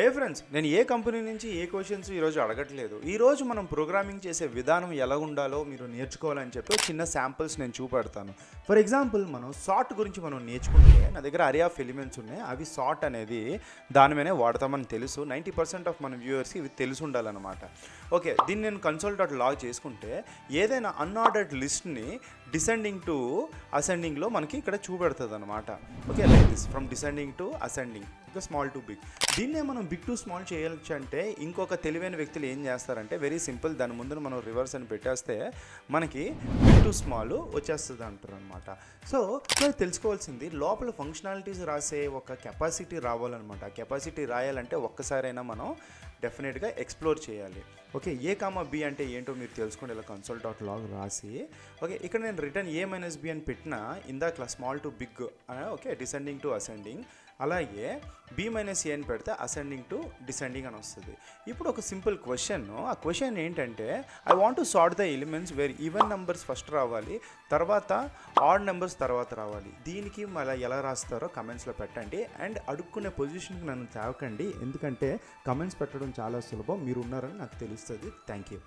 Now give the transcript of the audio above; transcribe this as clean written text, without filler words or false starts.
హే friends, నేను ఏ company నుంచి ఏ questions ఈరోజు అడగట్లేదు. ఈరోజు మనం ప్రోగ్రామింగ్ చేసే విధానం ఎలా ఉండాలో మీరు నేర్చుకోవాలని చెప్పి చిన్న శాంపిల్స్ నేను చూపెడతాను. ఫర్ ఎగ్జాంపుల్, మనం సార్ట్ గురించి మనం నేర్చుకుంటే నా దగ్గర అరే ఆఫ్ ఎలిమెంట్స్ ఉన్నాయి. అవి సార్ట్ అనేది దాని మీదే వాడతామని తెలుసు. 90% ఆఫ్ మన వ్యూవర్స్కి ఇవి తెలిసి ఉండాలన్నమాట. ఓకే, దీన్ని నేను కన్సోల్ డాట్ లాగ్ చేసుకుంటే ఏదైనా అన్ఆర్డర్డ్ లిస్ట్ని డిసెండింగ్ టు అసెండింగ్లో మనకి ఇక్కడ చూపెడుతుంది అనమాట. Okay, like this, from descending to ascending, small to big. దీన్నే మనం బిగ్ టు స్మాల్ చేయొచ్చు అంటే ఇంకొక తెలివైన వ్యక్తులు ఏం చేస్తారంటే వెరీ సింపుల్, దాని ముందు మనం రివర్స్ అని పెట్టేస్తే మనకి బిగ్ టు స్మాల్ వచ్చేస్తుంది అంటారు అనమాట. సో తెలుసుకోవాల్సింది, లోపల ఫంక్షనాలిటీస్ రాసే ఒక కెపాసిటీ రావాలన్నమాట. కెపాసిటీ రాయాలంటే ఒక్కసారైనా మనం డెఫినెట్గా ఎక్స్ప్లోర్ చేయాలి. ఓకే, ఏ కామా బి అంటే ఏంటో మీరు తెలుసుకోండి. ఇలా కన్సోల్ డాట్ లాగ్ రాసి, ఓకే, ఇక్కడ నేను రిటర్న్ ఏ మైనస్ బి అని పెట్టిన ఇందాక small to big, okay, descending to ascending. అలాగే బి మైనస్ ఏ అని పెడితే అసెండింగ్ టు డిసెండింగ్ అని వస్తుంది. ఇప్పుడు ఒక సింపుల్ క్వశ్చన్, ఆ క్వశ్చన్ ఏంటంటే I want to sort the elements where even numbers first రావాలి, తర్వాత ఆడ్ నెంబర్స్ తర్వాత రావాలి. దీనికి మళ్ళీ ఎలా రాస్తారో కమెంట్స్లో పెట్టండి. అండ్ అడుక్కునే పొజిషన్కి నన్ను తేవకండి, ఎందుకంటే కమెంట్స్ పెట్టడం చాలా సులభం. మీరు ఉన్నారని నాకు తెలుస్తుంది. Thank you.